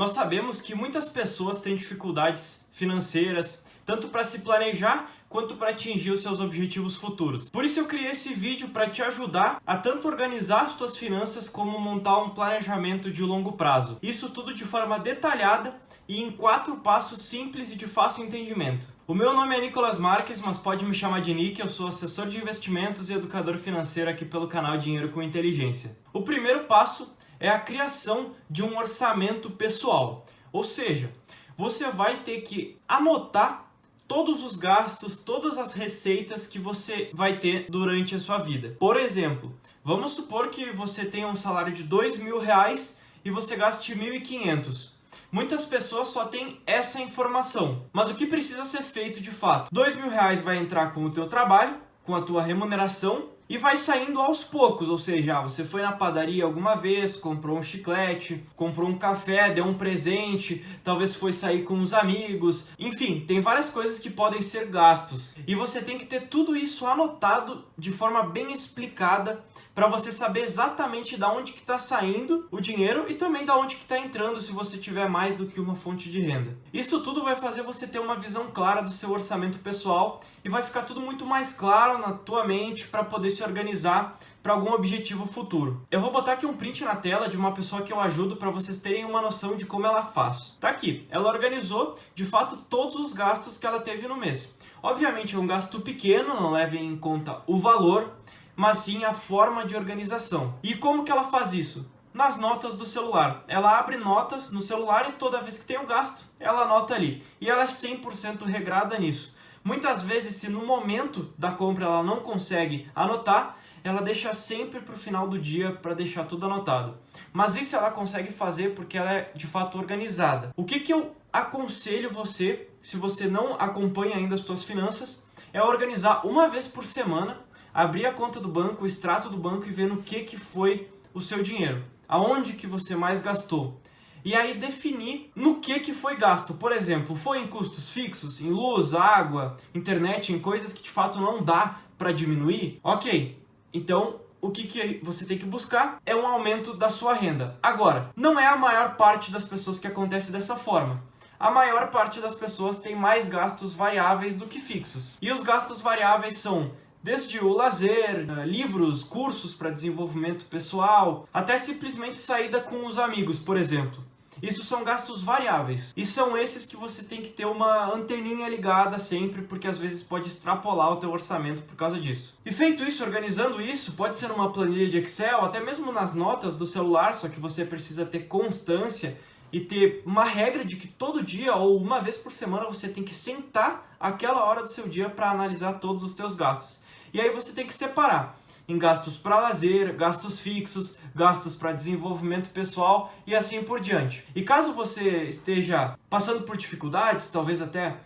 Nós sabemos que muitas pessoas têm dificuldades financeiras, tanto para se planejar quanto para atingir os seus objetivos futuros. Por isso eu criei esse vídeo para te ajudar a tanto organizar as tuas finanças como montar um planejamento de longo prazo. Isso tudo de forma detalhada e em 4 passos simples e de fácil entendimento. O meu nome é Nicolas Marques, mas pode me chamar de Nick, eu sou assessor de investimentos e educador financeiro aqui pelo canal Dinheiro com Inteligência. O primeiro passo é a criação de um orçamento pessoal, ou seja, você vai ter que anotar todos os gastos, todas as receitas que você vai ter durante a sua vida. Por exemplo, vamos supor que você tenha um salário de R$2.000 e você gaste R$1.500. Muitas pessoas só têm essa informação, mas o que precisa ser feito de fato? R$2.000 vai entrar com o teu trabalho, com a tua remuneração, e vai saindo aos poucos, ou seja, você foi na padaria alguma vez, comprou um chiclete, comprou um café, deu um presente, talvez foi sair com os amigos, enfim, tem várias coisas que podem ser gastos. E você tem que ter tudo isso anotado de forma bem explicada para você saber exatamente de onde que está saindo o dinheiro e também de onde que está entrando se você tiver mais do que uma fonte de renda. Isso tudo vai fazer você ter uma visão clara do seu orçamento pessoal e vai ficar tudo muito mais claro na tua mente para poder se organizar para algum objetivo futuro. Eu vou botar aqui um print na tela de uma pessoa que eu ajudo para vocês terem uma noção de como ela faz. Tá aqui, ela organizou de fato todos os gastos que ela teve no mês. Obviamente é um gasto pequeno, não levem em conta o valor, mas sim a forma de organização. E como que ela faz isso? Nas notas do celular. Ela abre notas no celular e toda vez que tem um gasto, ela anota ali. E ela é 100% regrada nisso. Muitas vezes, se no momento da compra ela não consegue anotar, ela deixa sempre para o final do dia para deixar tudo anotado. Mas isso ela consegue fazer porque ela é de fato organizada. O que eu aconselho você, se você não acompanha ainda as suas finanças, é organizar uma vez por semana, abrir a conta do banco, o extrato do banco e ver no que foi o seu dinheiro. Aonde que você mais gastou. E aí definir no que foi gasto. Por exemplo, foi em custos fixos, em luz, água, internet, em coisas que de fato não dá para diminuir? Ok, então o que você tem que buscar é um aumento da sua renda. Agora, não é a maior parte das pessoas que acontece dessa forma. A maior parte das pessoas tem mais gastos variáveis do que fixos. E os gastos variáveis são desde o lazer, livros, cursos para desenvolvimento pessoal, até simplesmente saída com os amigos, por exemplo. Isso são gastos variáveis. E são esses que você tem que ter uma anteninha ligada sempre, porque às vezes pode extrapolar o teu orçamento por causa disso. E feito isso, organizando isso, pode ser numa planilha de Excel, até mesmo nas notas do celular, só que você precisa ter constância e ter uma regra de que todo dia ou uma vez por semana você tem que sentar aquela hora do seu dia para analisar todos os teus gastos. E aí você tem que separar em gastos para lazer, gastos fixos, gastos para desenvolvimento pessoal e assim por diante. E caso você esteja passando por dificuldades, talvez até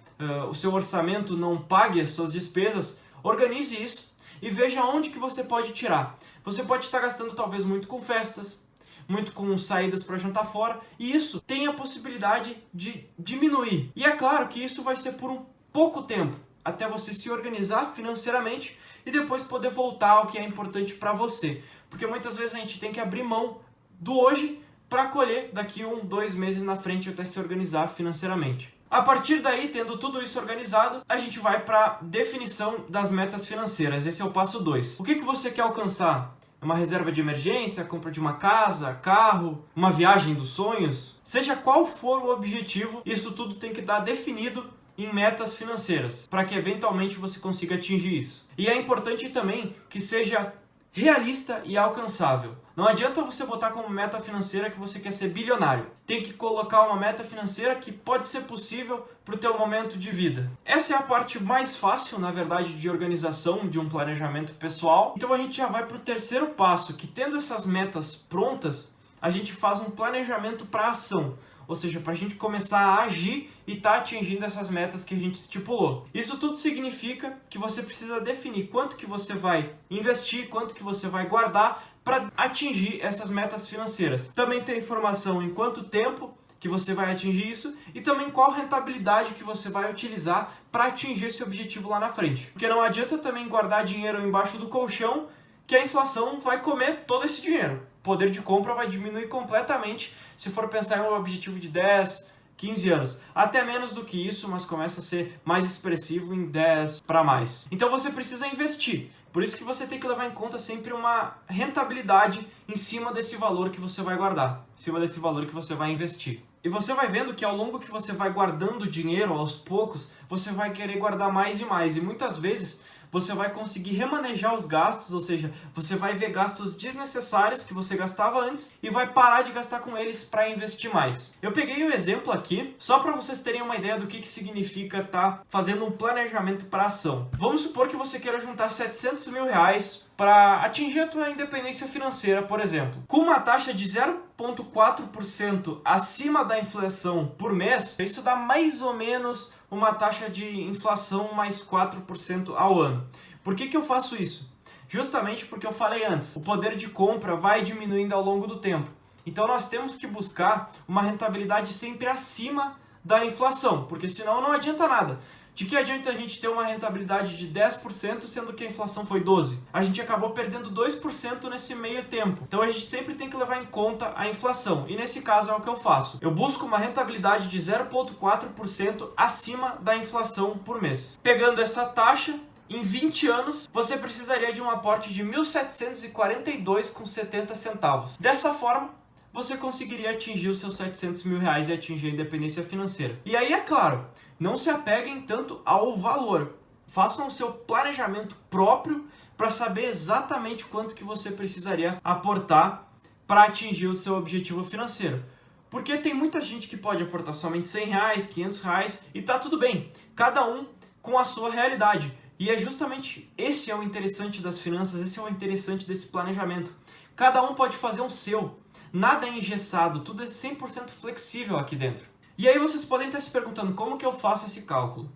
o seu orçamento não pague as suas despesas, organize isso e veja onde que você pode tirar. Você pode estar gastando talvez muito com festas, muito com saídas para jantar fora, e isso tem a possibilidade de diminuir. E é claro que isso vai ser por um pouco tempo, até você se organizar financeiramente e depois poder voltar ao que é importante para você. Porque muitas vezes a gente tem que abrir mão do hoje para colher daqui 1-2 meses na frente até se organizar financeiramente. A partir daí, tendo tudo isso organizado, a gente vai para a definição das metas financeiras. Esse é o passo 2. O que você quer alcançar? Uma reserva de emergência, a compra de uma casa, carro, uma viagem dos sonhos? Seja qual for o objetivo, isso tudo tem que estar definido em metas financeiras, para que eventualmente você consiga atingir isso. E é importante também que seja realista e alcançável. Não adianta você botar como meta financeira que você quer ser bilionário. Tem que colocar uma meta financeira que pode ser possível para o teu momento de vida. Essa é a parte mais fácil, na verdade, de organização de um planejamento pessoal. Então a gente já vai para o terceiro passo, que tendo essas metas prontas, a gente faz um planejamento para ação. Ou seja, para a gente começar a agir e estar atingindo essas metas que a gente estipulou. Isso tudo significa que você precisa definir quanto que você vai investir, quanto que você vai guardar para atingir essas metas financeiras. Também tem informação em quanto tempo que você vai atingir isso e também qual rentabilidade que você vai utilizar para atingir esse objetivo lá na frente. Porque não adianta também guardar dinheiro embaixo do colchão que a inflação vai comer todo esse dinheiro. poder de compra vai diminuir completamente se for pensar em um objetivo de 10, 15 anos. Até menos do que isso, mas começa a ser mais expressivo em 10 para mais. Então você precisa investir. Por isso que você tem que levar em conta sempre uma rentabilidade em cima desse valor que você vai guardar, em cima desse valor que você vai investir. E você vai vendo que ao longo que você vai guardando dinheiro, aos poucos, você vai querer guardar mais e mais. E muitas vezes você vai conseguir remanejar os gastos, ou seja, você vai ver gastos desnecessários que você gastava antes e vai parar de gastar com eles para investir mais. Eu peguei um exemplo aqui só para vocês terem uma ideia do que significa estar fazendo um planejamento para ação. Vamos supor que você queira juntar 700 mil reais para atingir a tua independência financeira, por exemplo. Com uma taxa de 0,4% acima da inflação por mês, isso dá mais ou menos uma taxa de inflação mais 4% ao ano. Por que eu faço isso? Justamente porque eu falei antes, o poder de compra vai diminuindo ao longo do tempo. Então nós temos que buscar uma rentabilidade sempre acima da inflação, porque senão não adianta nada. De que adianta a gente ter uma rentabilidade de 10%, sendo que a inflação foi 12%? A gente acabou perdendo 2% nesse meio tempo. Então a gente sempre tem que levar em conta a inflação. E nesse caso é o que eu faço. Eu busco uma rentabilidade de 0,4% acima da inflação por mês. Pegando essa taxa, em 20 anos, você precisaria de um aporte de R$ 1.742,70. Dessa forma, você conseguiria atingir os seus 700 mil reais e atingir a independência financeira. E aí, é claro, não se apeguem tanto ao valor. Façam o seu planejamento próprio para saber exatamente quanto que você precisaria aportar para atingir o seu objetivo financeiro. Porque tem muita gente que pode aportar somente 100 reais, 500 reais e tá tudo bem. Cada um com a sua realidade. E é justamente esse é o interessante das finanças, esse é o interessante desse planejamento. Cada um pode fazer o seu. Nada é engessado, tudo é 100% flexível aqui dentro. E aí vocês podem estar se perguntando como que eu faço esse cálculo.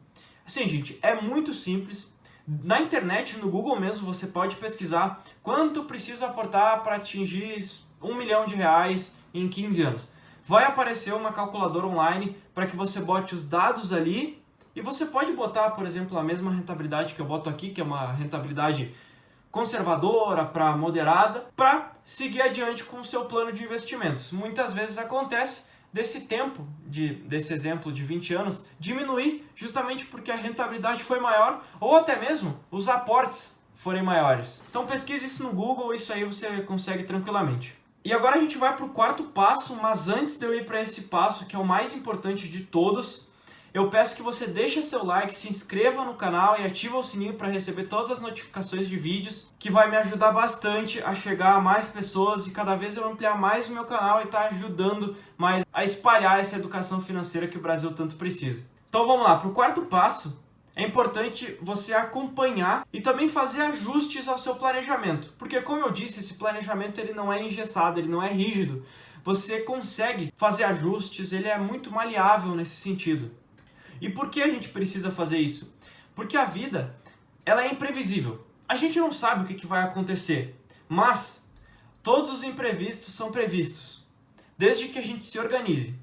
Assim, gente, é muito simples. Na internet, no Google mesmo, você pode pesquisar quanto precisa aportar para atingir R$ 1 milhão em 15 anos. Vai aparecer uma calculadora online para que você bote os dados ali e você pode botar, por exemplo, a mesma rentabilidade que eu boto aqui, que é uma rentabilidade conservadora para moderada, para seguir adiante com o seu plano de investimentos. Muitas vezes acontece desse tempo, desse exemplo de 20 anos, diminuir justamente porque a rentabilidade foi maior ou até mesmo os aportes forem maiores. Então pesquise isso no Google, isso aí você consegue tranquilamente. E agora a gente vai para o quarto passo, mas antes de eu ir para esse passo, que é o mais importante de todos, eu peço que você deixe seu like, se inscreva no canal e ative o sininho para receber todas as notificações de vídeos, que vai me ajudar bastante a chegar a mais pessoas e cada vez eu ampliar mais o meu canal e estar ajudando mais a espalhar essa educação financeira que o Brasil tanto precisa. Então vamos lá, para o quarto passo, é importante você acompanhar e também fazer ajustes ao seu planejamento. Porque como eu disse, esse planejamento ele não é engessado, ele não é rígido. Você consegue fazer ajustes, ele é muito maleável nesse sentido. E por que a gente precisa fazer isso? Porque a vida, ela é imprevisível. A gente não sabe o que vai acontecer, mas todos os imprevistos são previstos, desde que a gente se organize,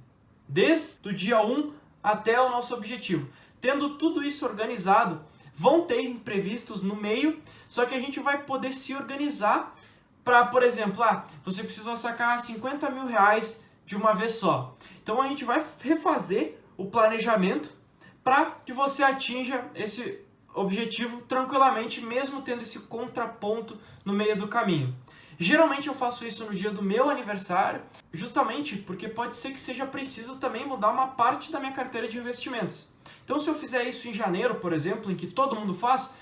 desde o dia 1 até o nosso objetivo. Tendo tudo isso organizado, vão ter imprevistos no meio, só que a gente vai poder se organizar para, por exemplo, você precisa sacar 50 mil reais de uma vez só. Então a gente vai refazer o planejamento para que você atinja esse objetivo tranquilamente, mesmo tendo esse contraponto no meio do caminho. Geralmente eu faço isso no dia do meu aniversário, justamente porque pode ser que seja preciso também mudar uma parte da minha carteira de investimentos. Então se eu fizer isso em janeiro, por exemplo, em que todo mundo faz,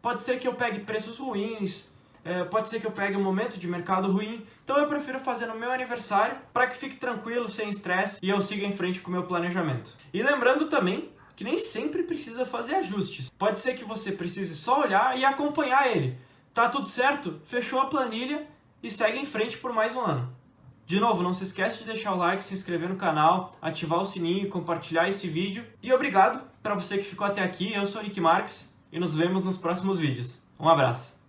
pode ser que eu pegue preços ruins, pode ser que eu pegue um momento de mercado ruim. Então eu prefiro fazer no meu aniversário para que fique tranquilo, sem estresse e eu siga em frente com o meu planejamento. E lembrando também que nem sempre precisa fazer ajustes. Pode ser que você precise só olhar e acompanhar ele. Tá tudo certo? Fechou a planilha e segue em frente por mais um ano. De novo, não se esquece de deixar o like, se inscrever no canal, ativar o sininho e compartilhar esse vídeo. E obrigado para você que ficou até aqui. Eu sou o Nick Marques e nos vemos nos próximos vídeos. Um abraço.